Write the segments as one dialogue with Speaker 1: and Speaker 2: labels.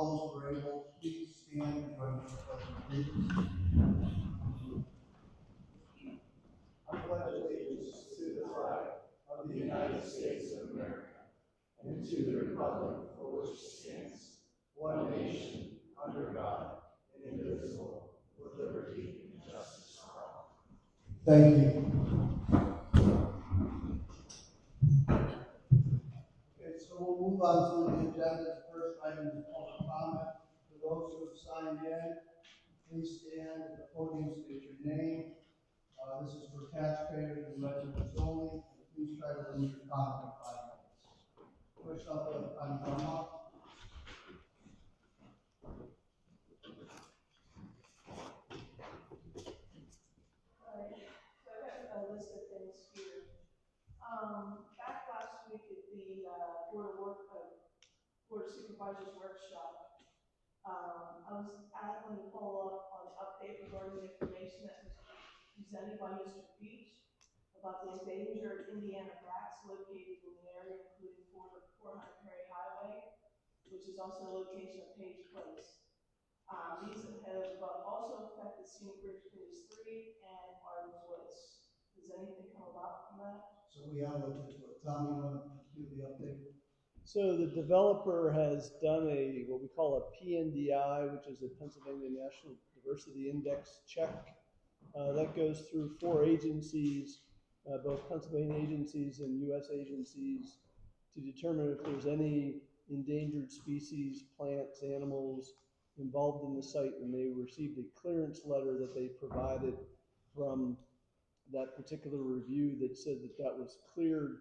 Speaker 1: all those who are able, please stand and join me in the pledge of allegiance. I pledge allegiance to the flag of the United States of America and to the republic for which it stands, one nation, under God, indivisible, with liberty and justice for all. Thank you. Okay, so we'll move on to the agenda. The first item is public comment. For those who have signed in, please stand at the podium, state your name. This is for taxpayers and residents only. Please try to limit your comment to 5 minutes. First up, on Burma.
Speaker 2: Back last week at the Board of Supervisors workshop, I was asking to follow up on the update regarding the information that was presented by Mr. Beach about the endangered Indiana bats located in the area, including 400 Perry Highway, which is also the location of Page Place. These have also affected Scenic Bridge Phase 3 and Arden Woods. Does anything come about from that?
Speaker 1: So we have looked into it. Tom, you want to do the update?
Speaker 3: So the developer has done what we call a PNDI, which is a Pennsylvania National Diversity Index check. That goes through 4 agencies, both Pennsylvania agencies and U.S. agencies, to determine if there's any endangered species, plants, animals involved in the site, and they received a clearance letter that they provided from that particular review that said that that was cleared.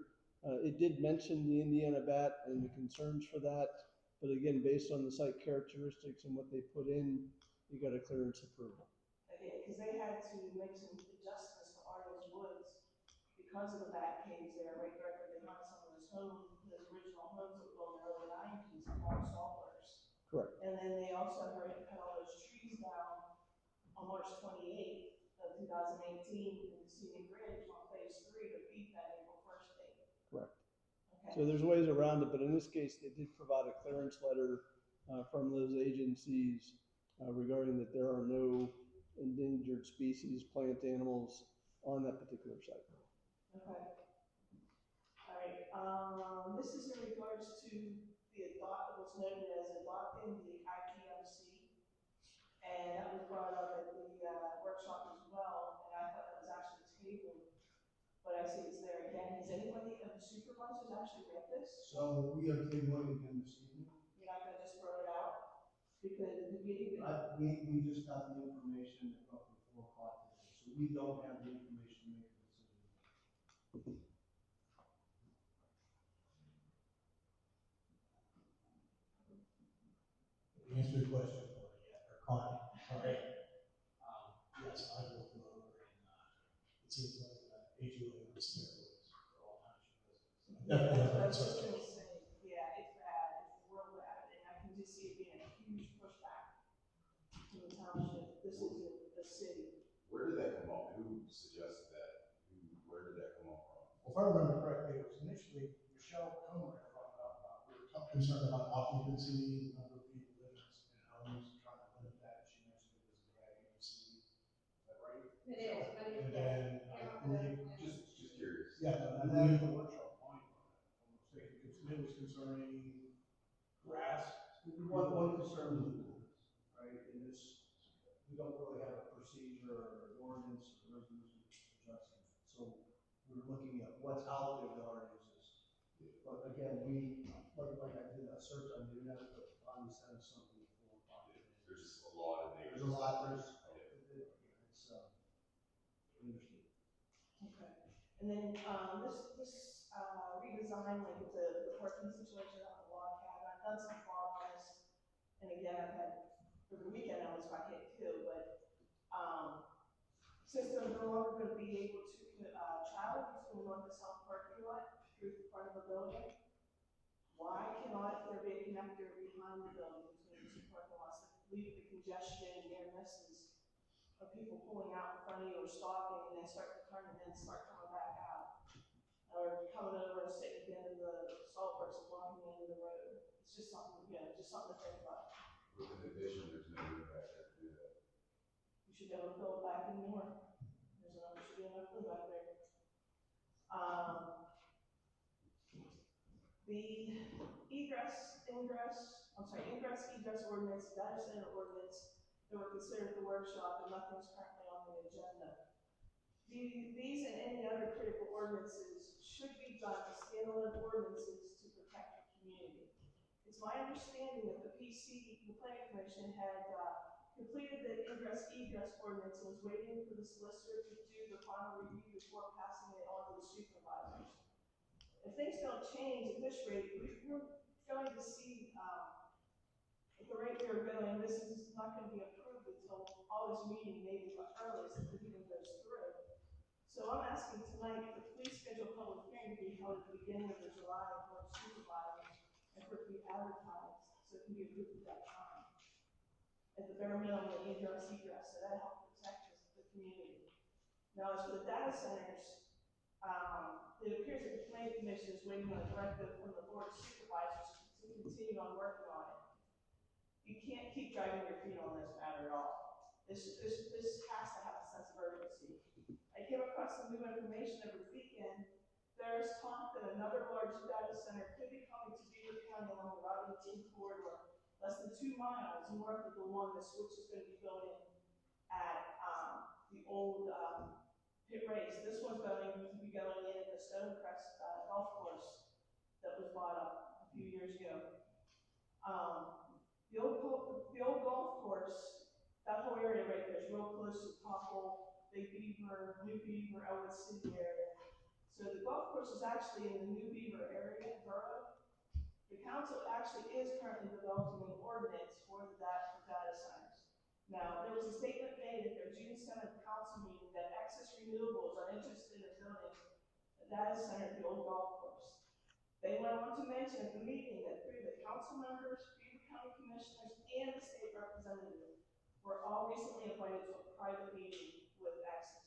Speaker 3: It did mention the Indiana bat and the concerns for that, but again, based on the site characteristics and what they put in, you got a clearance approval.
Speaker 2: Okay, because they had to make some adjustments to Arden Woods because of the bat caves there, right there where they had some of those original homes that were built in the early 90s called Salters.
Speaker 3: Correct.
Speaker 2: And then they also hurried to cut all those trees down on March 28th of 2018 in the Scenic Bridge on Phase 3 to beat that April 1st date.
Speaker 3: Correct.
Speaker 2: Okay.
Speaker 3: So there's ways around it, but in this case, they did provide a clearance letter from those agencies regarding that there are no endangered species, plant, animals on that particular site.
Speaker 2: Okay. All right. This is in regards to what's known as adopting the IPMC, and that was brought up at the workshop as well. And I thought that was actually tabled, but I see it's there again. Has anybody of the supervisors actually read this?
Speaker 1: So we are tabling again this evening.
Speaker 2: You're not going to just throw it out because at the beginning.
Speaker 1: We just got the information at roughly 4 o'clock today, so we don't have the information to make a decision. To answer your question, Connie.
Speaker 4: Okay. Yes, I looked it over, and it seems like HOA was steroids for all township residents. Definitely have
Speaker 2: That's
Speaker 4: that
Speaker 2: what I was saying. Yeah, it's bad. It's real bad, and I can just see it being a huge pushback in the township. This is the city.
Speaker 5: Where did that come up? Who suggested that? Where did that come up from?
Speaker 4: Well, if I remember correctly, it was initially Michelle Comer brought it up. We were concerned about occupancy, the number of people living in homes, trying to limit that. She mentioned it was the IPMC. Is that right?
Speaker 6: It is, but it's.
Speaker 4: And then I believe,
Speaker 5: Just curious.
Speaker 4: yeah, I believe the workshop point on that. It was concerning grass.
Speaker 1: One concern is business, right? And this, we don't really have a procedure or an ordinance or resolution addressing it. So we're looking at what's out there that already exists. But again, like I did a search on the internet, but Bonnie sent us something before.
Speaker 5: There's just a lot of names.
Speaker 1: There's a lot, it's interesting.
Speaker 2: Okay. And then this redesign, like with the parking situation on the log cabin, I've done some thought on this. And again, I've had, over the weekend I almost got hit too, but since they're no longer going to be able to travel between north and south parking lot through the front of the building, why cannot there be a connector behind the building between the 2 parking lots that leave the congestion and near misses of people pulling out in front of you or stopping and then start to turn and then start coming back out, or coming over and sitting at the end of the salt works and walking into the road? It's just something, just something to think about.
Speaker 5: consolidation, there's no impact there to do that.
Speaker 2: You should be able to fill it back in more. There's enough, should be enough room back there. The ingress egress ordinance, data center ordinance, that were considered at the workshop, and nothing's currently on the agenda. These and any other critical ordinances should be done as standalone ordinances to protect the community. It's my understanding that the planning commission had completed the ingress egress ordinance and was waiting for the solicitor to do the final review before passing it on to the supervisors. If things don't change at this rate, we're going to see, at the rate we're going, this is not going to be approved until August meeting, maybe the earliest, if it even goes through. So I'm asking tonight for the please schedule a public hearing to be held at the beginning of the July board of supervisors and for it to be advertised so it can be approved at that time. At the bare minimum, the ingress egress, so that helps protect the community. Now, as for the data centers, it appears that the planning commission is waiting on a directive from the board of supervisors to continue on working on it. You can't keep dragging your feet on this matter at all. This has to have a sense of urgency. I came across some new information over the weekend. There's talk that another large data center could be coming to Beaver County along the Route 18 corridor, less than 2 miles north of the one that Switch is going to be building at the old pit race. This one's going to be going in at the Stonecrest golf course that was bought up a few years ago. The old golf course, that whole area right there is real close to Popple, Big Beaver, New Beaver, Elwood City area. So the golf course is actually in the New Beaver area, borough. The council actually is currently developing an ordinance for data centers. Now, there was a statement made at their June 7th council meeting that Access Renewables are interested in building a data center at the old golf course. They went on to mention at the meeting that 3 of the council members, Beaver County commissioners, and the state representative were all recently invited to a private meeting with Access.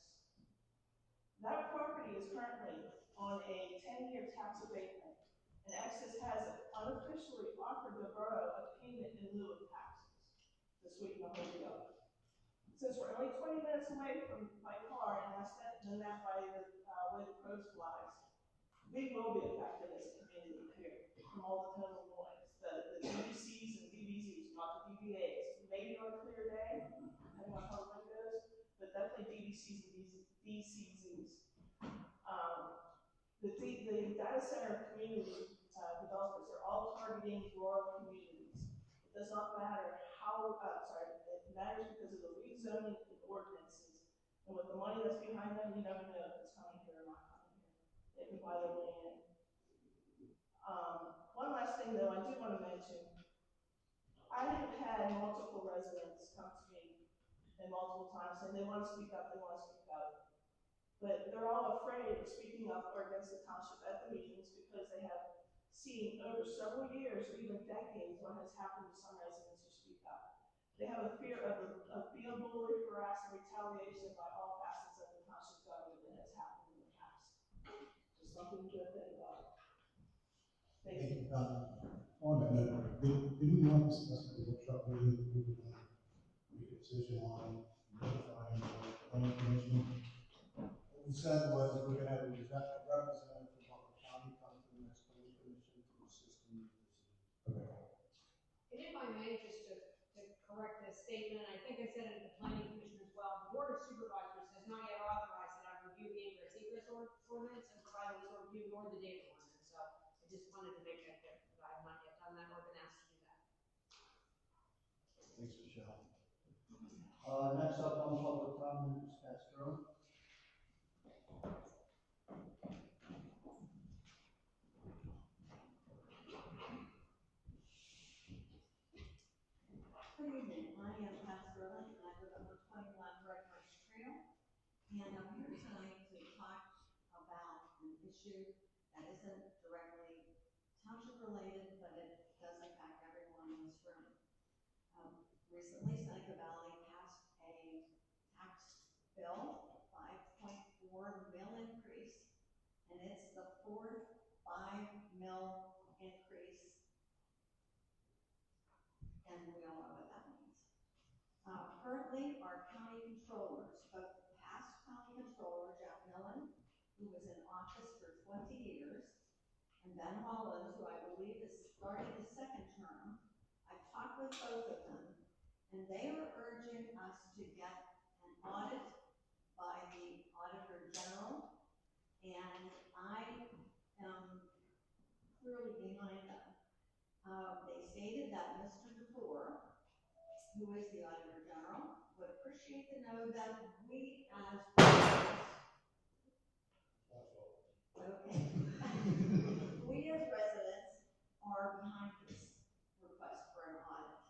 Speaker 2: That property is currently on a 10-year tax abatement, and Access has unofficially offered the borough a payment in lieu of taxes this week, not long ago. Since we're only 20 minutes away by car and less than that by the way the crows flies, we will be affected as a community here from all the total noise. The DVCs and DVZs, not the DVAs. Maybe on a clear day, depending on how the wind goes, but definitely DVCs and DCZs. The data center community developers are all targeting rural communities. It does not matter how, it matters because of the rezoning and ordinances. And with the money that's behind them, you never know if it's coming here or not coming here. They can buy their way in. One last thing though, I do want to mention, I have had multiple residents come to me and multiple times saying they want to speak up, but they're all afraid of speaking up or against the township at the meetings because they have seen over several years or even decades what has happened to some residents who speak up. They have a fear of being bullied, harassed, and retaliation by all facets of the township government that has happened in the past. Just something to think about. Thank you.
Speaker 4: On that note, did we not discuss at the workshop meeting that we were going to make a decision on notifying the planning commission? What we said was we're going to have a representative from Butler County come to the next planning commission to assist in the decision. Okay.
Speaker 6: And if I may, just to correct this statement, I think I said it at the planning commission as well, the board of supervisors has not yet authorized that I review the ingress egress ordinance and provide a review nor the data ordinance. So I just wanted to make that clear, because I have not yet done that or been asked to do that.
Speaker 3: Thanks, Michelle.
Speaker 1: Next up on public comment is Castro.
Speaker 7: Good evening, my name is Pastor Lynn, and I live on 21 Red Marsh Trail. And I'm here tonight to talk about an issue that isn't directly township related, but it does impact everyone in this room. Recently, Seneca Valley passed a tax bill, 5.4 mil increase, and it's the fourth 5 mil increase. And we all know what that means. currently our county controllers, both the past county controller, Jack Millen, who was in office for 20 years, and Ben Holland, who I believe is starting his second term. I've talked with both of them, and they are urging us to get an audit by the Auditor General, and I am clearly behind them. They stated that Mr. DeFore, who is the Auditor General, would appreciate to know that we as okay. We as residents are behind this request for an audit.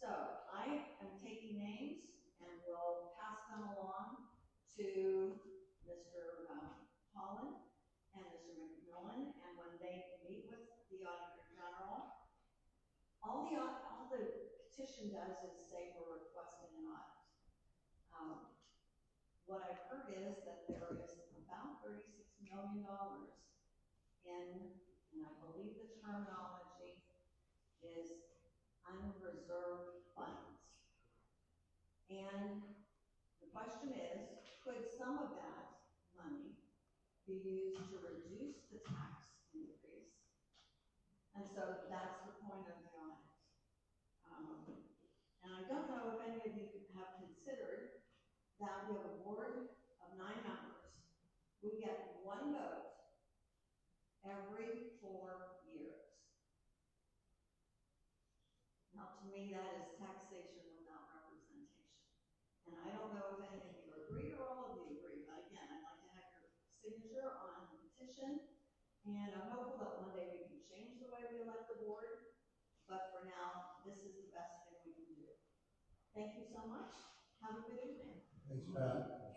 Speaker 7: So I am taking names and will pass them along to Mr. Holland and Mr. McMillan, and when they meet with the Auditor General, all the petition does is say we're requesting an audit. What I've heard is that there is about $36 million in, and I believe the terminology is unreserved funds. And the question is, could some of that money be used to reduce the tax increase? And so that's the point of the audit. And I don't know if any of you have considered that we have a board of 9 members. We get 1 vote every 4 years. Now, to me, that is taxation without representation. And I don't know if any of you agree or all of you agree, but again, I'd like to have your signature on the petition. And I'm hopeful that one day we can change the way we elect the board. But for now, this is the best thing we can do. Thank you so much. Have a good evening.
Speaker 1: Thanks, Pat.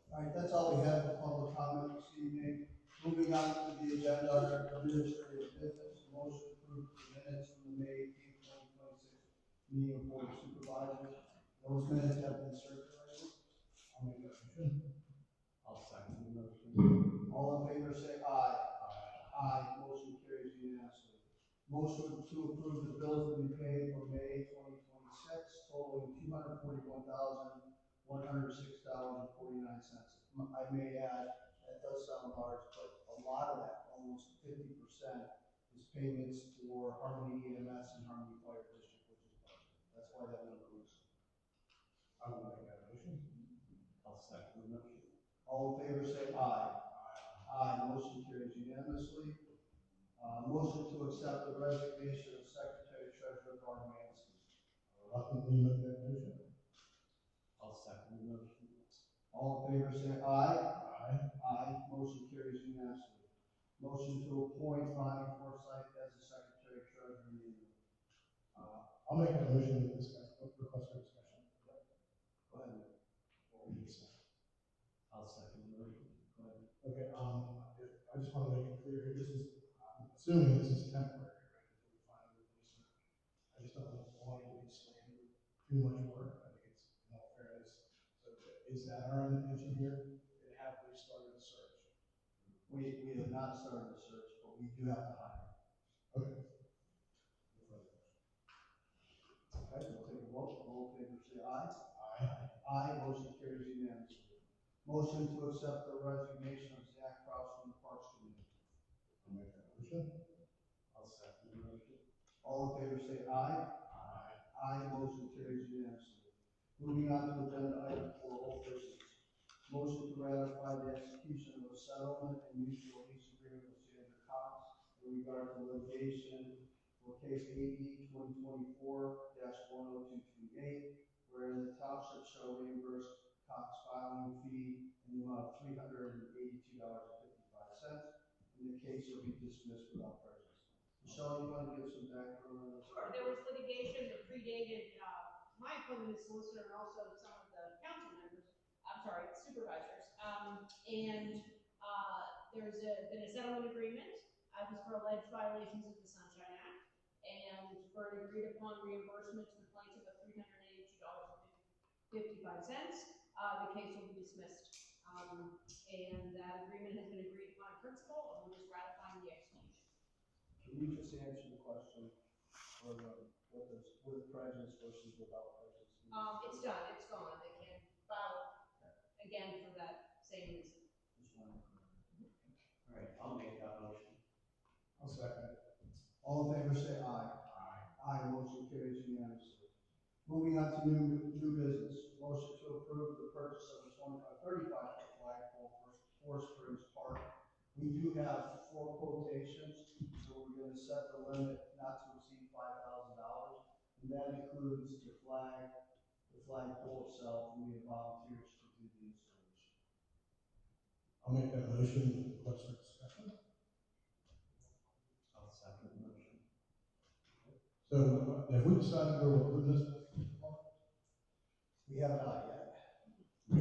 Speaker 1: All right, that's all we have for public comment this evening. Moving on to the agenda, under administrative business, motion to approve the minutes from the May 18th, 2026 meeting of Board of Supervisors. Those minutes have been circulated.
Speaker 4: I'll make that motion.
Speaker 5: I'll second the motion.
Speaker 1: All in favor say aye. Aye. Motion carries unanimously. Motion to approve the bills to be paid for May 2026, totaling $241,106.49. I may add, that does sound large, but a lot of that, almost 50%, is payments for Harmony EMS and Harmony Fire District, which is budget. That's why that number is.
Speaker 4: I will make that motion.
Speaker 5: I'll second the motion.
Speaker 1: All in favor say aye. Aye. Motion carries unanimously. Motion to accept the resignation of Secretary Treasurer Barr Mansky.
Speaker 4: Reluctantly make that motion.
Speaker 5: I'll second the motion.
Speaker 1: All in favor say aye.
Speaker 4: Aye.
Speaker 1: Aye. Motion carries unanimously. Motion to appoint Bonnie Forsythe as the Secretary Treasurer immediately.
Speaker 4: I'll make that motion to discuss, request for discussion.
Speaker 1: Go ahead.
Speaker 5: I'll second the motion. Go ahead.
Speaker 4: Okay, I just want to make it clear here, this is, I'm assuming this is temporary, right, until we find a replacement. I just don't want it to be slammed with too much work. I think it's, in all fairness. So is that our intention here? Have we started a search?
Speaker 1: We have not started the search, but we do have to hire.
Speaker 4: Okay. No further questions.
Speaker 1: Okay, we'll take a vote. All in favor say aye.
Speaker 4: Aye.
Speaker 1: Aye. Motion carries unanimously. Motion to accept the resignation of Zach Kraus from the Parks Committee.
Speaker 4: I'll make that motion.
Speaker 5: I'll second the motion.
Speaker 1: All in favor say aye.
Speaker 4: Aye.
Speaker 1: Aye. Motion carries unanimously. Moving on to agenda item 4, old business. Motion to ratify the execution of a settlement and mutual lease agreement with Sandra Cox in regard to litigation for case AD 2024-10228, wherein the township shall reimburse Cox filing fee in the amount of $382.55, and the case will be dismissed without prejudice. Michelle, you want to give some background on this?
Speaker 6: Sure, there was litigation that predated, my appointment as solicitor and also some of the council members, supervisors. There's been a settlement agreement. It was for alleged violations of the Sunshine Act, and for an agreed upon reimbursement to the plaintiff of $382.55. The case will be dismissed. And that agreement has been agreed upon in principle, and we're just ratifying the execution.
Speaker 1: Can you just answer the question, or what does, with prejudice versus without prejudice? mean?
Speaker 6: It's done, it's gone, they can't file again for that same reason.
Speaker 1: Just wanted to-
Speaker 8: All right, I'll make that motion.
Speaker 4: I'll second it.
Speaker 1: All in favor, say aye.
Speaker 4: Aye.
Speaker 1: Aye, motion carries unanimously. Moving on to new business, motion to approve the purchase of a 35-foot flagpole for Four Springs Park. We do have 4 quotations, so we're gonna set the limit not to exceed $5,000. And that includes the flagpole itself, and we have volunteers to do the installation.
Speaker 4: I'll make that motion with request for discussion.
Speaker 8: I'll second the motion.
Speaker 4: So have we decided where we're putting this?
Speaker 1: We have not yet.
Speaker 4: We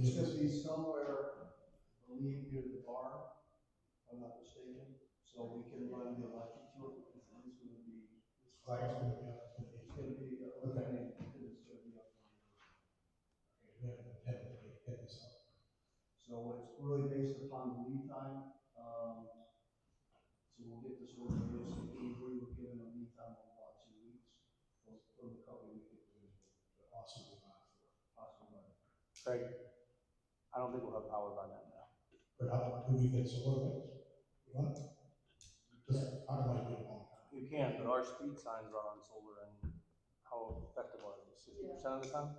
Speaker 1: It's gonna be somewhere, I believe, near the barn, if I'm not mistaken, so we can run the electric to it, because it is gonna be,
Speaker 4: This flag's gonna be up.
Speaker 1: it's gonna be eliminated, because it's gonna be up there.
Speaker 4: We haven't intended to get this up.
Speaker 1: So it's really based upon the lead time, so we'll get this order ASAP. We were given a lead time of about 2 weeks, from the company we get the
Speaker 4: Possibly not.
Speaker 1: possible.
Speaker 9: Craig, I don't think we'll have power by then now.
Speaker 4: But how, do we get solar panels? You want? Because I might be a long time.
Speaker 9: You can, but our speed signs are on solar, and how effective are they? 60% of the time?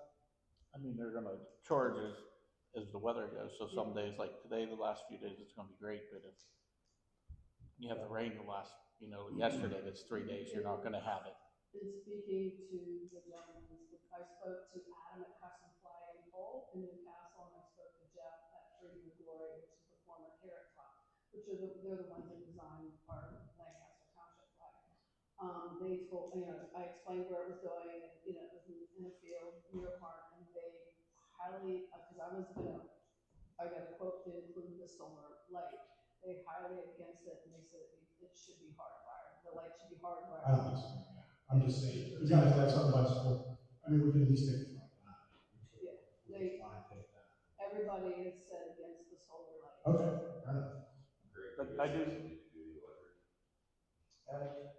Speaker 10: I mean, they're gonna charge as the weather goes, so some days, like today, the last few days, it's gonna be great, but if you have the rain the last, yesterday, that's 3 days, you're not gonna have it.
Speaker 2: In speaking to the gentleman, I spoke to Adam at Custom Flag and Pole in Newcastle, and I spoke to Jeff at Freedom and Glory, which is the former Carrot Top, which are they're the ones that design our Lancaster Township flag. They told, I explained where it was going, and, it was in a field near a park, and they highly, because I got a quote to include the solar light. They highly against it, and they said it should be hardwired, the light should be hardwired.
Speaker 4: I don't think so, yeah. I'm just saying, you gotta have something about solar. I mean, we can at least take it from that.
Speaker 2: Yeah,
Speaker 4: Fine, take that.
Speaker 2: everybody has said against the solar light.
Speaker 4: Okay, fair enough.
Speaker 5: Great.
Speaker 9: But I do-
Speaker 5: Need to do the electric.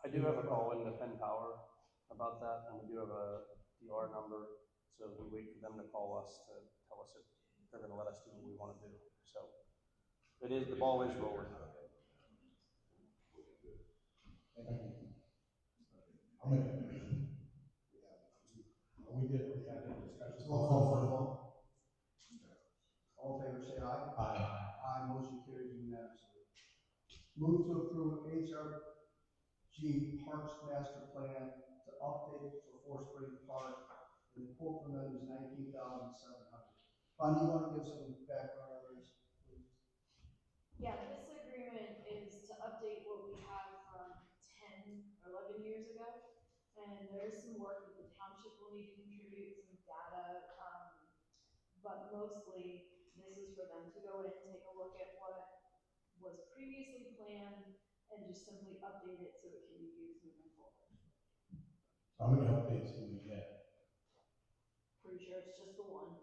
Speaker 9: I do have a call in to Penn Power about that, and we do have a DR number, so we wait for them to call us to tell us if they're gonna let us do what we wanna do, so. The ball is rolling.
Speaker 4: Thank you. I'll make that motion. We did, we had a discussion.
Speaker 1: Roll call for a vote. All in favor, say aye.
Speaker 4: Aye.
Speaker 1: Aye, motion carries unanimously. Move to approve HRG Parks Master Plan to update for Four Springs Park, and the quote from them is $19,700. Bonnie, you want to give some background on this, please?
Speaker 11: Yeah, this agreement is to update what we have from 10 or 11 years ago. And there's some work that the township will need to contribute, some data, but mostly this is for them to go in and take a look at what was previously planned and just simply update it so it can be used moving forward.
Speaker 4: How many updates do we get?
Speaker 11: Pretty sure it's just the one.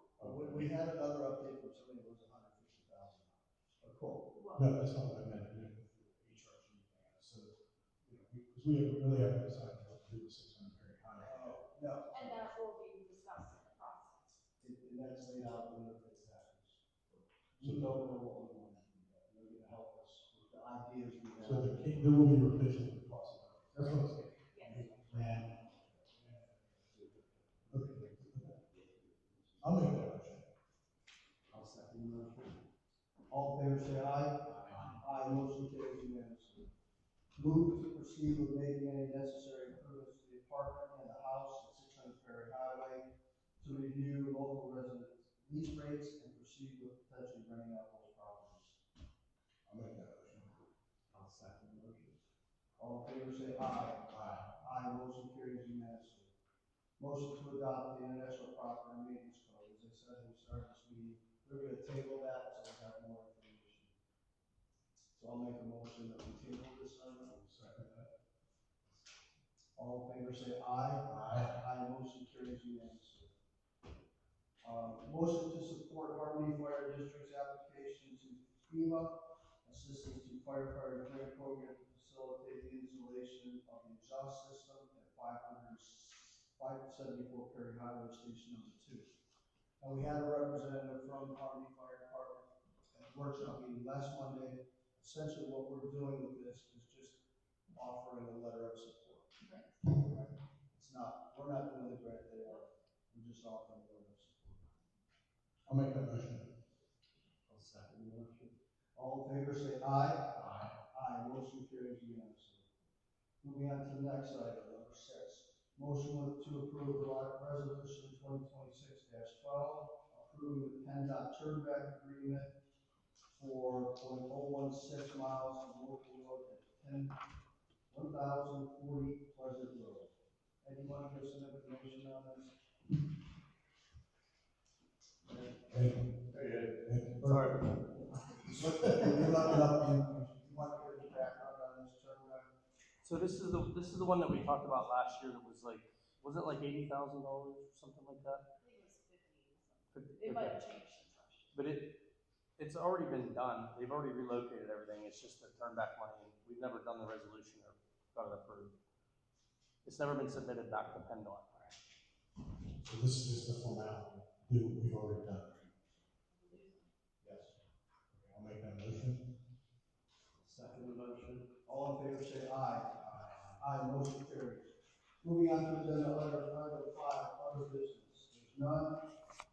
Speaker 1: We had another update from somebody that was $150,000. A quote.
Speaker 11: Well,
Speaker 4: No, that's not what I meant, I meant with the HRG thing, so, because we really haven't decided what to do with 600 Perry Hwy.
Speaker 1: No,
Speaker 11: and that will be discussed in the process.
Speaker 1: and that's laid out in the bids package. We don't know what we want to do yet. They're going to help us with the ideas we have.
Speaker 4: So there will be revisions of possibilities, that's what I'm saying.
Speaker 11: Yes.
Speaker 4: Okay. I'll make that motion.
Speaker 1: I'll second the motion. All in favor, say aye. Aye, motion carries unanimously. Move to proceed with making any necessary improvements to the apartment and the house at 600 Perry Highway to review local resident lease rates and proceed with potentially renting out those properties.
Speaker 4: I'll make that motion.
Speaker 8: I'll second the motion.
Speaker 1: All in favor, say aye.
Speaker 4: Aye.
Speaker 1: Aye, motion carries unanimously. Motion to adopt the International Property Maintenance Code. As I said, we started this meeting, we're gonna table that, so we have more information. So I'll make a motion that we table this item.
Speaker 4: Second that.
Speaker 1: All in favor, say aye.
Speaker 4: Aye.
Speaker 1: Aye, motion carries unanimously. Motion to support Harmony Fire District's application to FEMA assistance to firefighter grant program to facilitate 574 Perry Highway Station number 2. And we had a representative from Arden Fire Department at the workshop meeting last Monday. Essentially what we're doing with this is just offering a letter of support. Right? It's not, we're not doing the grant, they are. We're just offering a letter of support.
Speaker 4: I'll make that motion.
Speaker 8: I'll second the motion.
Speaker 1: All in favor say aye.
Speaker 8: Aye.
Speaker 1: Aye, motion carries unanimously. Moving on to the next item, number 6. Motion to approve the resolution 2026-12, approving the PennDot Turnback agreement for 0.016 miles of local road at 1040 Pleasant Road. Anyone give some information on this?
Speaker 4: Thank you.
Speaker 1: Sorry. You're looking up information. You want to get a background on this Turnback?
Speaker 9: So this is the one that we talked about last year that was like, was it like $80,000, something like that?
Speaker 11: I think it was 50 something. It might have changed since last year.
Speaker 9: But it's already been done. They've already relocated everything. It's just the Turnback money, and we've never done the resolution or got it approved. It's never been submitted back to PennDot.
Speaker 4: So this is just a formality, do what we've already done. Yes. Okay, I'll make that motion.
Speaker 8: Second the motion.
Speaker 1: All in favor say aye. Aye, motion carries. Moving on to agenda item 5, other business. There's none.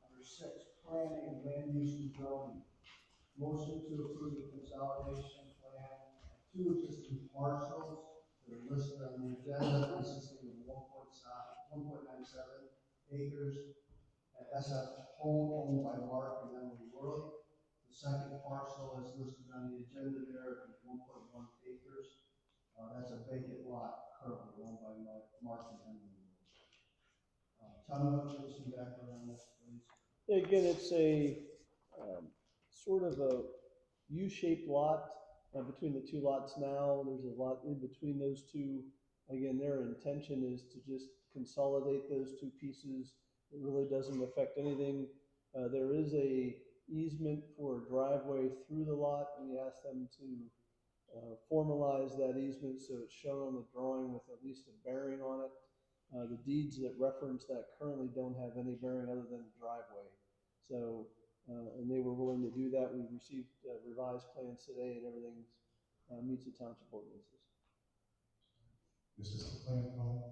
Speaker 1: Number 6, planning and land use and zoning. Motion to approve the consolidation plan of 2 existing parcels that are listed on the agenda, consisting of 1.97 acres at SF Home owned by Mark and Emily Werle. The second parcel is listed on the agenda there at 1.1 acres. That's a vacant lot currently owned by Mark and Emily Werle. Tell me what gives some background on this, please.
Speaker 3: Again, it's a sort of a U-shaped lot between the 2 lots now. There's a lot in between those two. Again, their intention is to just consolidate those 2 pieces. It really doesn't affect anything. There is a easement for a driveway through the lot. We asked them to formalize that easement so it's shown on the drawing with at least a bearing on it. The deeds that reference that currently don't have any bearing other than the driveway. So, and they were willing to do that. We received revised plans today and everything meets the township ordinances.
Speaker 4: This is the plan, Tom?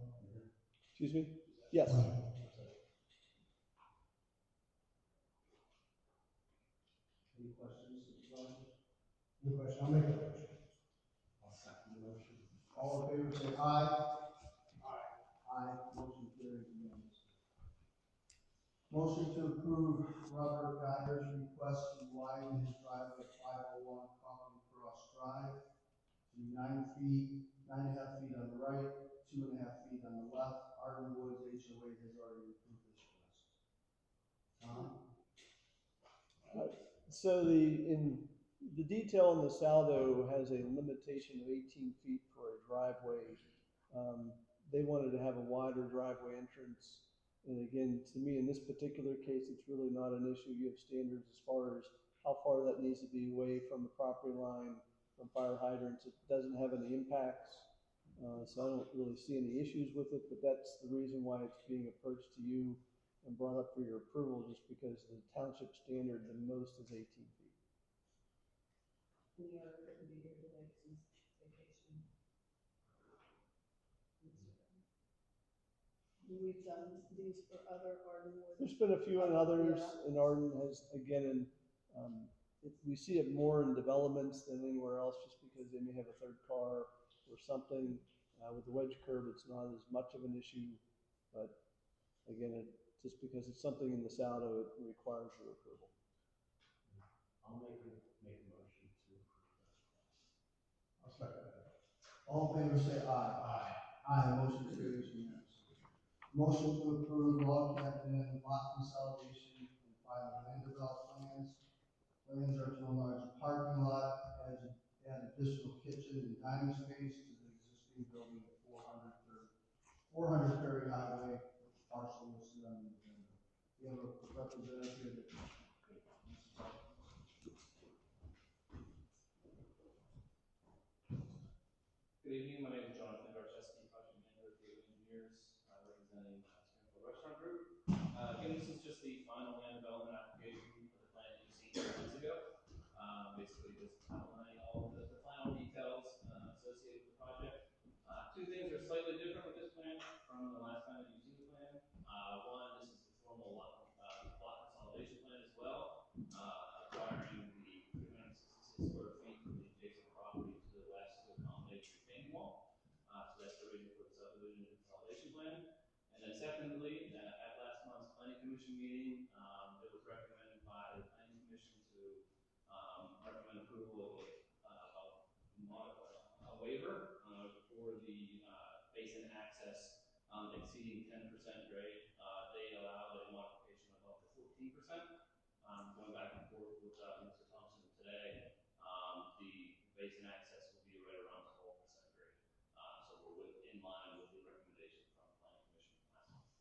Speaker 3: Excuse me? Yes.
Speaker 1: Any questions?
Speaker 4: No question, I'll make that motion.
Speaker 8: I'll second the motion.
Speaker 1: All in favor say aye. Aye. Aye, motion carries unanimously. Motion to approve Robert Greider's request to widen his driveway at 501 Coffee Cross Drive to 9 feet, 9.5 feet on the right, 2.5 feet on the left. Arden Woods HOA has already approved this request.
Speaker 3: So the detail in the saldo has a limitation of 18 feet for a driveway. They wanted to have a wider driveway entrance. And again, to me, in this particular case, it's really not an issue. You have standards as far as how far that needs to be away from the property line, from fire hydrants. It doesn't have any impacts. So I don't really see any issues with it, but that's the reason why it's being approached to you and brought up for your approval, just because the township standard, the most is 18 feet.
Speaker 2: Any other couldn't be here today since vacation. We've done these for other Arden Woods.
Speaker 3: There's been a few and others,
Speaker 2: Yeah.
Speaker 3: and Arden has, again, we see it more in developments than anywhere else, just because they may have a 3rd car or something. With the wedge curb, it's not as much of an issue, but again, just because it's something in the saldo, it requires your approval.
Speaker 8: I'll make a motion to approve that.
Speaker 4: I'll second that.
Speaker 1: All in favor say aye.
Speaker 4: Aye.
Speaker 1: Aye, motion carries unanimously. Motion to approve log cabin lot consolidation and final land development plans. Plans are to enlarge the parking lot, add additional kitchen and dining space to the existing building at 400 Perry Highway, parcel listed on the agenda. We have a representative.
Speaker 12: Good evening, my name is Jonathan Garczewski, project manager with Gateway Engineers, representing Two things are slightly different with this plan from the last time that you've seen the plan. One, this is the formal lot consolidation plan as well, acquiring the 366 square feet of the adjacent property to the west to accommodate the retaining wall. So that's the reason for the subdivision and consolidation plan. And then secondly, at last month's planning commission meeting, it was recommended by the planning commission to recommend approval of a waiver for the basin access exceeding 10% grade. They allowed a modification of up to 14%. Going back and forth with Mr. Thompson today, the basin access will be right around 12% grade. So we're in line with the recommendation from the planning commission last month.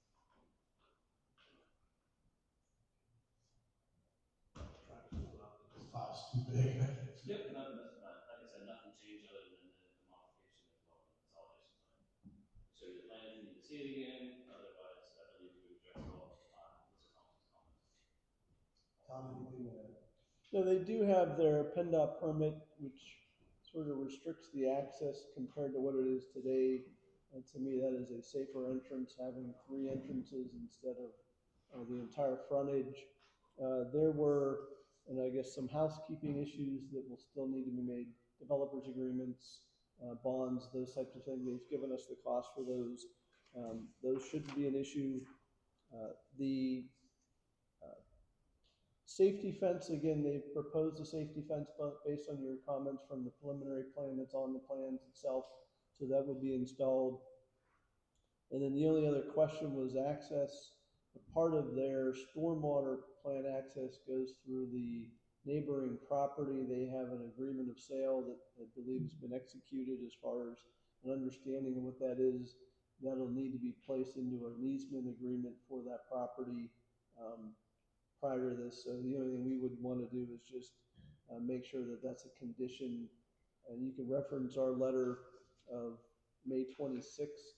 Speaker 4: This file's too big.
Speaker 12: Yep, nothing, like I said, nothing changed other than the modification as well in the consolidation plan. So the plan, you need to see it again, otherwise I believe we address all Mr. Thompson's comments.
Speaker 1: Tom, anything to add?
Speaker 3: No, they do have their PennDot permit, which sort of restricts the access compared to what it is today. And to me, that is a safer entrance, having 3 entrances instead of the entire frontage. There were, and I guess, some housekeeping issues that will still need to be made, developers agreements, bonds, those types of things. They've given us the cost for those. Those shouldn't be an issue. The safety fence, again, they've proposed a safety fence, but based on your comments from the preliminary plan that's on the plans itself, so that would be installed. And then the only other question was access. Part of their stormwater plant access goes through the neighboring property. They have an agreement of sale that I believe has been executed. As far as an understanding of what that is, that'll need to be placed into an easement agreement for that property prior to this. So the only thing we would want to do is just make sure that that's a condition. And you can reference our letter of May 26th.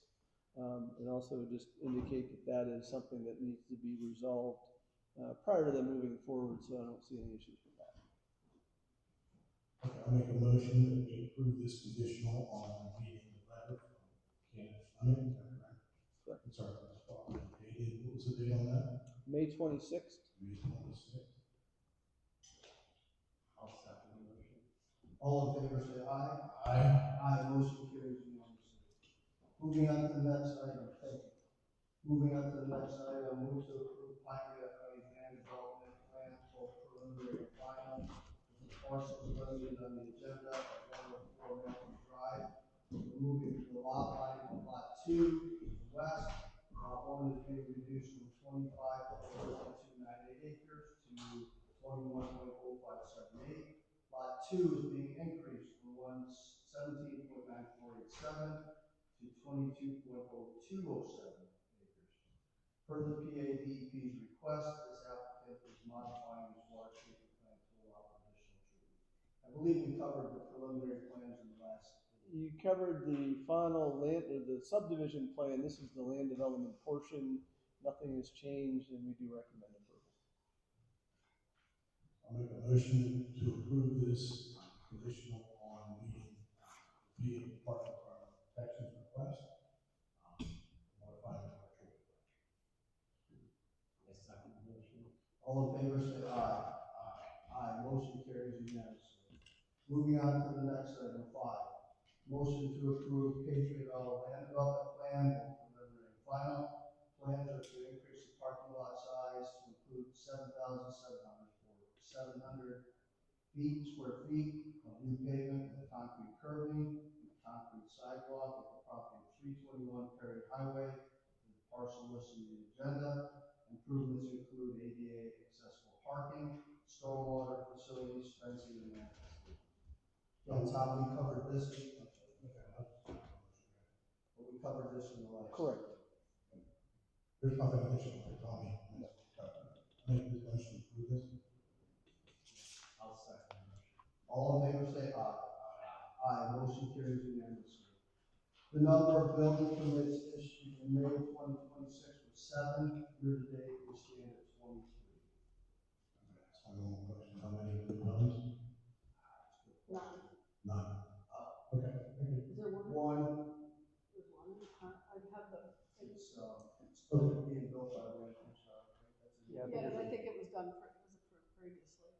Speaker 3: And also just indicate that that is something that needs to be resolved prior to them moving forward, so I don't see any issues with that.
Speaker 4: Okay, I'll make a motion that we approve this conditional on meeting the letter from Candace Fleming, is that correct?
Speaker 3: Correct.
Speaker 4: I'm sorry, dated, what was the date on that?
Speaker 3: May 26th.
Speaker 4: May 26th.
Speaker 8: I'll second the motion.
Speaker 1: All in favor, say aye.
Speaker 4: Aye.
Speaker 1: Aye, motion carries unanimously. Moving on to the next item, thank you. Moving on to the next item, move to approve Pioneer County Land Development Plan for preliminary and final. The parcels listed on the agenda at 104 Mountain Drive. Moving the lot line of lot 2 to the west. Lot 1 is being reduced from 25.0298 acres to 21.0578. Lot 2 is being increased from 117.9487 to 22.0207 acres. Per the PADEP's request, this applicant is modifying his water treatment plan to allow for additional treatment. I believe we covered the preliminary plans in the last.
Speaker 3: You covered the final land, or the subdivision plan. This is the land development portion. Nothing has changed, and we do recommend approval.
Speaker 4: I'll make a motion to approve this conditional on meeting the Department of Environmental Protection's request, modifying the water treatment plan.
Speaker 8: I second the motion.
Speaker 1: All in favor, say aye.
Speaker 4: Aye.
Speaker 1: Aye, motion carries unanimously. Moving on to the next item, 5. Motion to approve Patriot Auto Land Development Plan, both preliminary and final. Plans are to increase the parking lot size to include 700 square feet of new pavement with concrete curbing, and concrete sidewalk at the property of 321 Perry Highway, the parcel listed in the agenda. Improvements include ADA accessible parking, stormwater facilities, fencing, and access. Yeah, Tom, we covered this. We covered this in the last.
Speaker 3: Correct.
Speaker 4: There's nothing additional, Tommy. Make this motion to approve this.
Speaker 8: I'll second the motion.
Speaker 1: All in favor, say aye. Aye, motion carries unanimously. The number of building permits issued in May 2026 was 7. Year to date, we stand at 23.
Speaker 4: That's my only question. How many have been done?
Speaker 2: None.
Speaker 4: None. Okay, thank you.
Speaker 2: Is there one?
Speaker 1: One, So being built by the ranching shop, right? That's a-
Speaker 9: Yeah,
Speaker 2: Yeah, I think it was done, it was approved previously.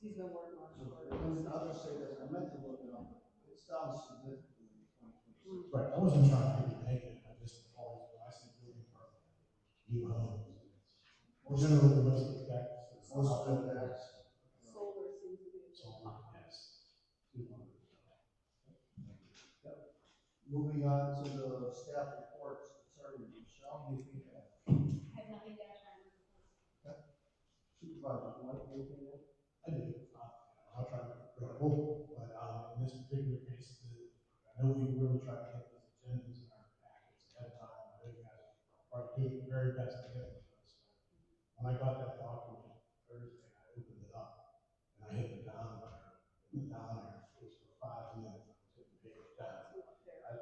Speaker 2: He's been working on it for.
Speaker 1: And I'll just say this, I meant to look it up, it's down significantly in 2026.
Speaker 4: Right, I wasn't trying to be negative, I just always, when I say building permit, new homes. Generally, most of the decks.
Speaker 1: Most of the decks.
Speaker 2: Solar seems to be a big
Speaker 4: Solar,
Speaker 2: one.
Speaker 4: yes.
Speaker 1: Moving on to the staff reports, concerning Michelle, anything to add?
Speaker 6: I have nothing to add to my report.
Speaker 1: Supervisor, Mike, anything to add?
Speaker 4: I do, I'll try to be credible, but, in this particular case, I know we really try to get these agendas in our packets ahead of time. I know you guys are doing your very best to get them to us. When I got that document Thursday, I opened it up, and I hit the down arrow, and the down arrow was for 5 minutes, I was hitting page down.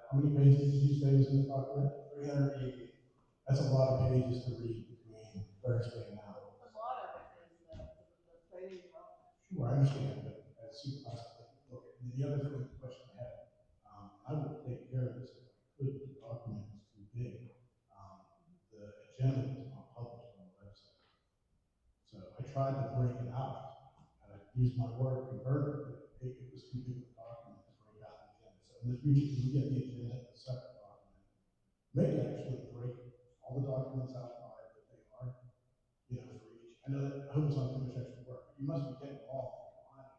Speaker 4: How many pages did you say was in the document? 380. That's a lot of pages to read between Thursday and now.
Speaker 2: A lot of it is the planning development.
Speaker 4: Sure, I understand, but as supervisor, look, and the other thing, question I had, I would take care of this if I could, but the document is too big. The agenda was not published on the website. So I tried to break it out, and I used my word converter, but it was too big of a document to break out the agenda. So in the future, when you get the agenda in a separate document, maybe actually break all the documents out by what they are, for each. I know that, I hope it's not too much extra work, but you must be getting all behind.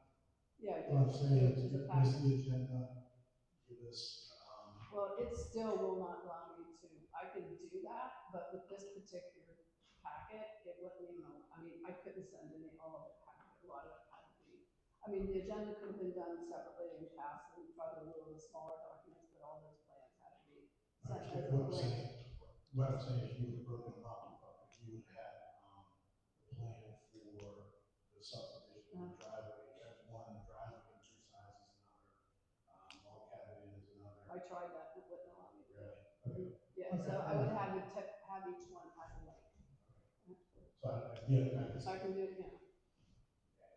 Speaker 2: Yeah,
Speaker 4: What I'm saying is,
Speaker 2: it's a
Speaker 4: give us
Speaker 2: package.
Speaker 4: the agenda, give us,
Speaker 2: Well, it still will not allow me to, I can do that, but with this particular packet, it wouldn't even, I mean, I couldn't send any, all of it, a lot of it had to be. I mean, the agenda could have been done separately and passed and probably a little of the smaller documents, but all those plans had to be sent as a
Speaker 4: what I'm
Speaker 2: link.
Speaker 4: saying. What I'm saying is, you would have broken them up, if you would have had, the plan for the subdivision, the driveway, there's one, the driveway exercise is another, log cabin is another.
Speaker 2: I tried that, it wouldn't allow me to do it.
Speaker 4: Really? Okay.
Speaker 2: Yeah, so I would have to have each one as a link.
Speaker 4: So I guess.
Speaker 2: I can do it, yeah.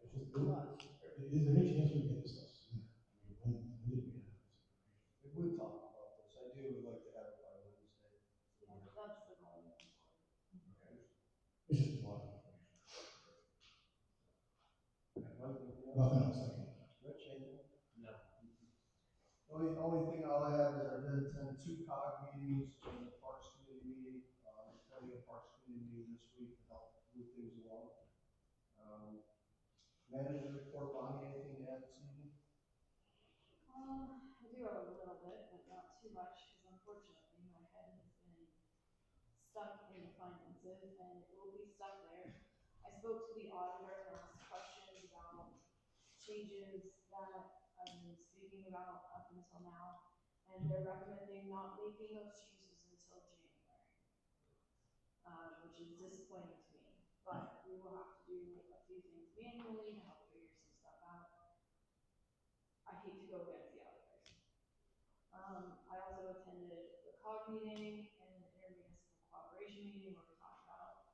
Speaker 4: It's just, is there any chance we can get this stuff sooner? I mean, when did we have this information?
Speaker 1: If we talk about this, ideally we'd like to have it by Wednesday.
Speaker 2: That's the goal.
Speaker 4: Okay. It's just a lot of information. Nothing else, thank you.
Speaker 1: Rich, anything?
Speaker 8: No.
Speaker 1: Only thing I'll add is I did attend 2 COG meetings and the Parks Committee meeting, attending a Parks Committee meeting this week to help move things along. Manager report, Bonnie, anything to add this evening?
Speaker 11: I do have a little bit, but not too much, because unfortunately my head has been stuck in the finances and it will be stuck there. I spoke to the auditor and asked questions about changes that I've been speaking about up until now, and they're recommending not making those changes until January, which is disappointing to me, but we will have to do a few things manually to help figure some stuff out. I hate to go against the auditors. I also attended the COG meeting and the intermunicipal cooperation meeting where we talked about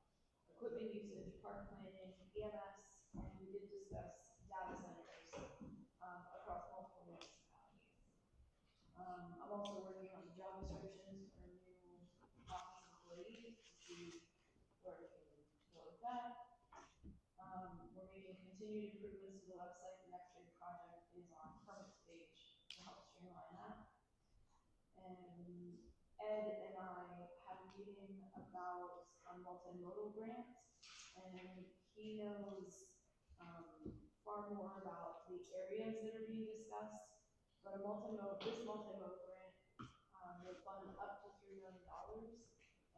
Speaker 11: equipment usage, park planning, EMS, and we did discuss data centers across multiple municipalities. I'm also working on the job descriptions for a new office employee to see where we can go with that. We're making continued improvements to the website. The next big project is our permits page to help streamline that. And Ed and I had a meeting about multimodal grants, and he knows far more about the areas that are being discussed. But this multimodal grant will fund up to $3 million,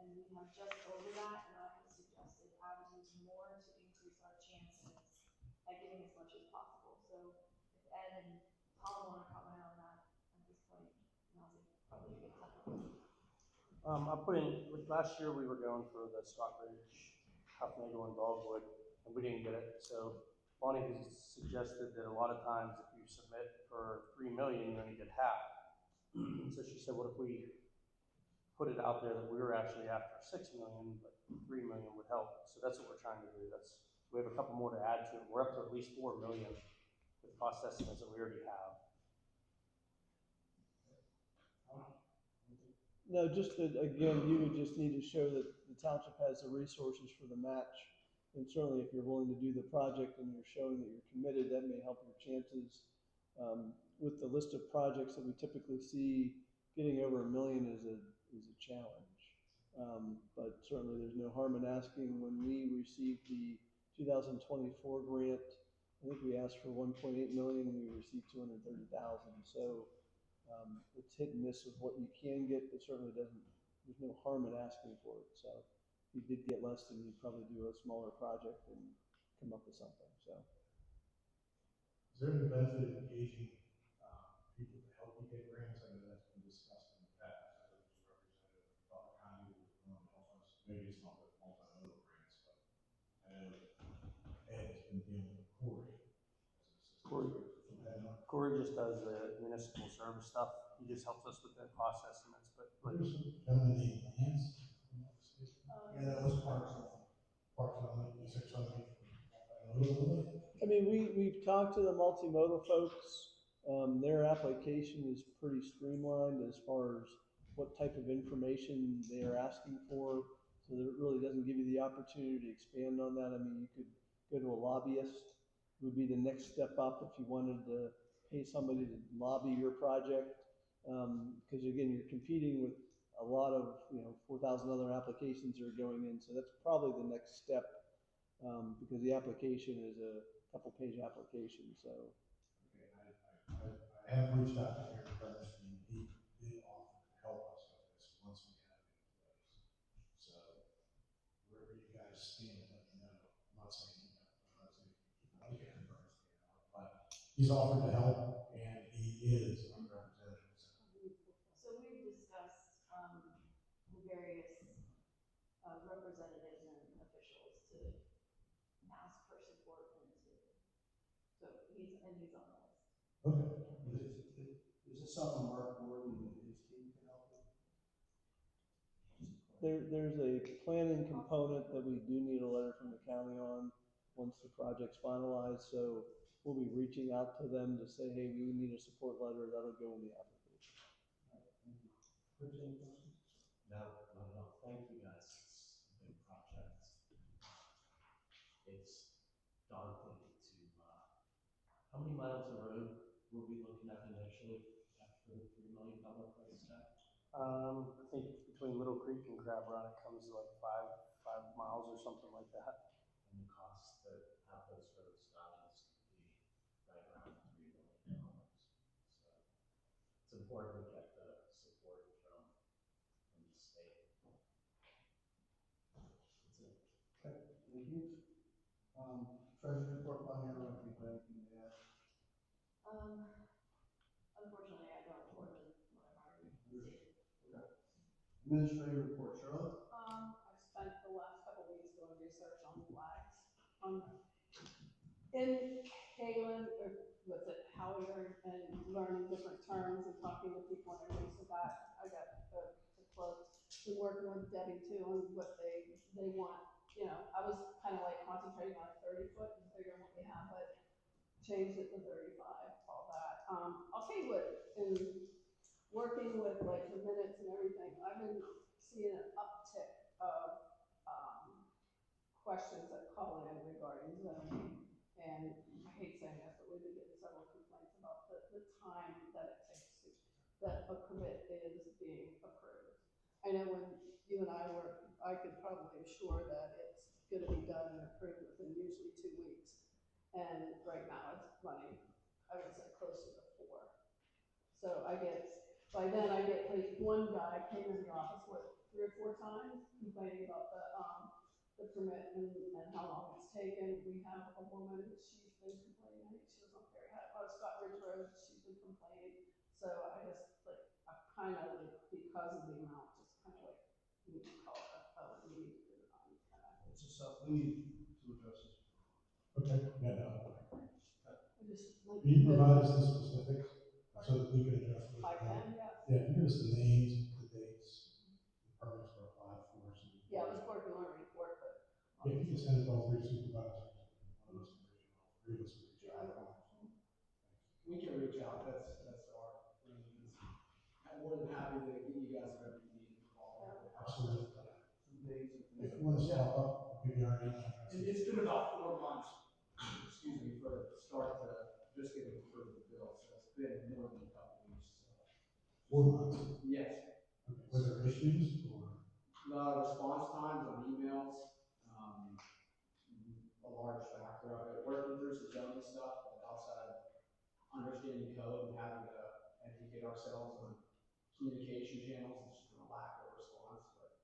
Speaker 11: and we have just over that, and I have suggested adding more to increase our chances at getting as much as possible. So if Ed and Tom want to comment on that at this point, now's probably a good time.
Speaker 9: I put in, last year we were going for the Stockbridge, Half Nagle and Dogwood, and we didn't get it. So Bonnie has suggested that a lot of times if you submit for $3 million, you're gonna get half. So she said, what if we put it out there that we were actually after $6 million, but $3 million would help. So that's what we're trying to do. We have a couple more to add to it. We're up to at least $4 million with cost estimates that we already have.
Speaker 3: No, just that, again, you would just need to show that the township has the resources for the match. And certainly if you're willing to do the project and you're showing that you're committed, that may help your chances. With the list of projects that we typically see, getting over $1 million is a challenge. But certainly there's no harm in asking. When we received the 2024 grant, I think we asked for 1.8 million, and we received 230,000. So it's hit and miss with what you can get, but certainly there's no harm in asking for it. So if you did get less, then you'd probably do a smaller project and come up with something. So.
Speaker 4: Is there any benefit in engaging people to help you get grants? I know that's been discussed in the past. I know there's a representative of Butler County who was willing to help us. Maybe it's not with multimodal grants, but I know Ed has been dealing with Corey as an assistant.
Speaker 9: Corey just does the municipal service stuff. He just helps us with the cost estimates, but
Speaker 4: There's a gentleman named Lance.
Speaker 1: Yeah, that was Parks.
Speaker 4: Parks on like 600.
Speaker 3: I mean, we've talked to the multimodal folks. Their application is pretty streamlined as far as what type of information they are asking for. So that it really doesn't give you the opportunity to expand on that. I mean, you could go to a lobbyist, would be the next step up if you wanted to pay somebody to lobby your project. Because again, you're competing with a lot of, 4,000 other applications that are going in. So that's probably the next step, because the application is a couple page application. So.
Speaker 4: Okay, I have reached out to Aaron Bernstein. He did offer to help us with this once we have it in place. So wherever you guys stand, let me know. I'm not saying I'm not saying keep like Aaron Bernstein, but he's offered to help, and he is our representative.
Speaker 11: So we've discussed, the various, representatives and officials to ask for support and so he's on the list.
Speaker 4: Okay.
Speaker 1: Is this something Mark Gordon and his team can help with?
Speaker 3: There's a planning component that we do need a letter from the county on once the project's finalized. So we'll be reaching out to them to say, hey, we need a support letter. That'll go in the application.
Speaker 1: All right, thank you. Chris, any questions?
Speaker 8: No. Thank you guys. It's a big project. It's daunting to, how many miles of road were we looking at initially after the $3 million price tag?
Speaker 9: I think between Little Creek and Crab Run, it comes to like five miles or something like that.
Speaker 8: And the cost to have those roads done is to be right around $3 million. So it's important to get the support from the state. That's it.
Speaker 1: Okay, thank you. Treasury report on here, I don't think I can add.
Speaker 11: Unfortunately, I don't report on what I've already seen.
Speaker 1: Okay. Administrative report, Charlotte?
Speaker 2: I've spent the last couple of weeks doing research on flags. In Halen, or what's it, Halyard, and learning different terms and talking to people and everything, so I got the quote. Been working with Debbie too on what they want. I was kind of like concentrating on a 30-foot and figuring what we have, but changed it to 35, all that. I'll tell you what, in working with like the minutes and everything, I've been seeing an uptick of questions that call in regarding zoning. And I hate saying this, but we've been getting several complaints about the time that it takes that a permit is being approved. I know when you and I work, I could probably assure that it's gonna be done and approved within usually 2 weeks. And right now it's running, I would say closer to 4. So by then I get like one guy came in the office, 3 or 4 times complaining about the permit and how long it's taken. We have a woman, she's been complaining, she was on Perry Hwy, Scott Ridge Road, she's been complaining. So I just I kind of because of the amount, just kind of we need to call it we need to put it on.
Speaker 1: It's just something we need to address this.
Speaker 4: Okay, yeah, no.
Speaker 2: I just like.
Speaker 4: Can you provide us the specifics so that we can address it?
Speaker 2: I can, yes.
Speaker 4: Yeah, give us the names, the dates, the permits were applied for. So
Speaker 2: yeah, I was working on a report, but.
Speaker 4: Yeah, if you can send it all through supervisors, one of us can reach out, 3 of us can reach out.
Speaker 13: We can reach out, that's our, I'm more than happy to give you guys whatever you need.
Speaker 4: you want to step up, I'll give you our email address.
Speaker 13: It's been about 4 months, excuse me, for the start to just get approved the bill, so it's been more than a couple weeks, so.
Speaker 4: 4 months.
Speaker 13: Yes.
Speaker 4: Okay, was there issues or?
Speaker 13: Response times on emails, a large factor of it, working through some zoning stuff, but outside of understanding code and having to educate ourselves on communication channels, it's just been a lack of response, but.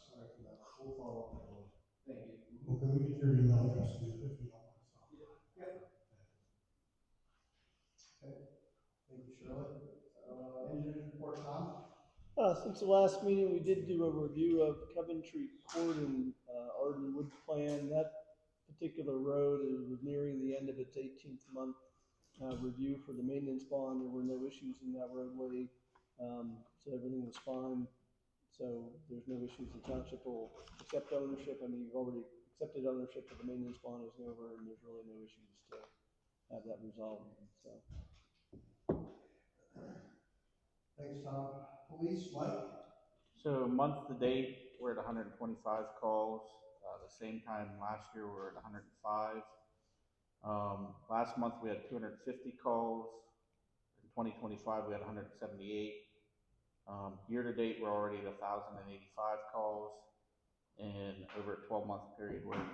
Speaker 13: Sorry for that, we'll follow up with you. Thank you.
Speaker 4: Well, can we get your email address too, if you don't want to stop?
Speaker 13: Yeah.
Speaker 1: Okay, thank you, Shirley. Engineers report, Tom?
Speaker 3: Since the last meeting, we did do a review of Coventry Court and Arden Woods plan. That particular road is nearing the end of its 18th month review for the maintenance bond. There were no issues in that roadway, so everything was fine. So there's no issues. The township will accept ownership. I mean, you've already accepted ownership, but the maintenance bond is over, and there's really no issues to have that resolved. So.
Speaker 1: Thanks, Tom. Police, Mike?
Speaker 10: So month to date, we're at 125 calls. The same time last year, we were at 105. Last month, we had 250 calls. In 2025, we had 178. Year to date, we're already at 1,085 calls. And over a 12-month period, we're at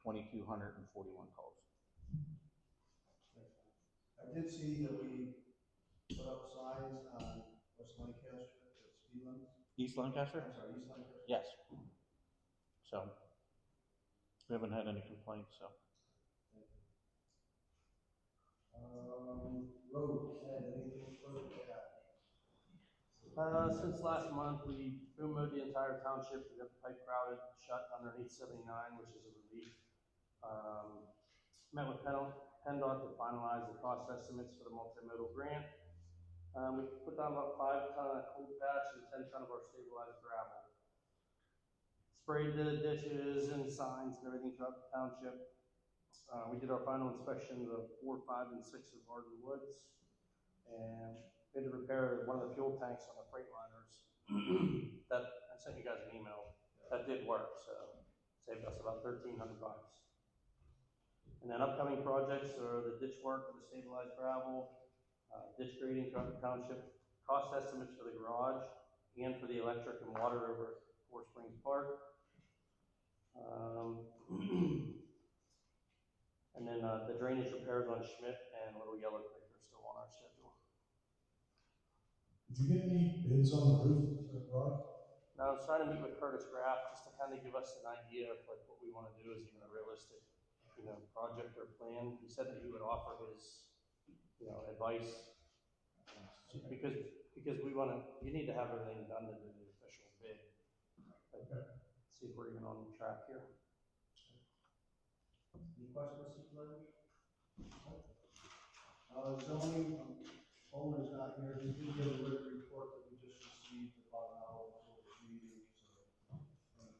Speaker 10: 2,241 calls.
Speaker 1: I did see that we put up signs on West Lancaster, the speed limits.
Speaker 10: East Lancaster?
Speaker 1: I'm sorry, East Lancaster?
Speaker 10: Yes. So we haven't had any complaints, so.
Speaker 1: Road, Ed, anything further to add?
Speaker 9: Since last month, we boom mowed the entire township. We got the pipe grouted shut underneath 79, which is a relief. Met with PennDot to finalize the cost estimates for the multimodal grant. We put down about 5 ton of cold patch and 10 ton of our stabilized gravel. Sprayed the ditches and signs and everything throughout the township. We did our final inspections of 4, 5, and 6 of Arden Woods. And we had to repair one of the fuel tanks on the Freightliners. That I sent you guys an email. That did work, so saved us about $1,300. And then upcoming projects are the ditch work for the stabilized gravel, ditch grading throughout the township, cost estimates for the garage and for the electric and water over at Four Springs Park. And then the drainage repairs on Schmidt and Little Yellow Creek are still on our schedule.
Speaker 4: Did you get any bids on the roof for the garage?
Speaker 9: Now I was trying to meet with Curtis Graff just to kind of give us an idea of like what we want to do is even a realistic, project or plan. He said that he would offer his, advice because we want to. You need to have everything done to do the official bid. Okay. See if we're even on track here.
Speaker 1: Any questions, Supervisor? Zoning, owner's not here. He did give a written report that we just received about an hour before the meeting, so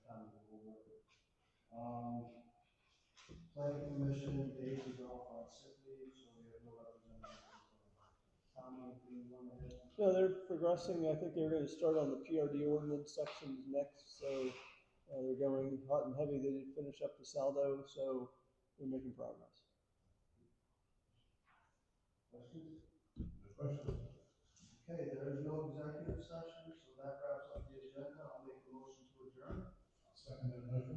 Speaker 1: time to go over it. Planning Commission, Dave is off on sick leave, so we have no representative. Tom, anything you want to add?
Speaker 3: No, they're progressing. I think they're going to start on the PRD ordinance sections next, so they're going hot and heavy. They did finish up the saldo, so they're making progress.
Speaker 1: Questions?
Speaker 4: No questions.
Speaker 1: Okay, there is no executive session, so that wraps up the agenda. I'll make a motion to adjourn.
Speaker 4: I'll second that motion.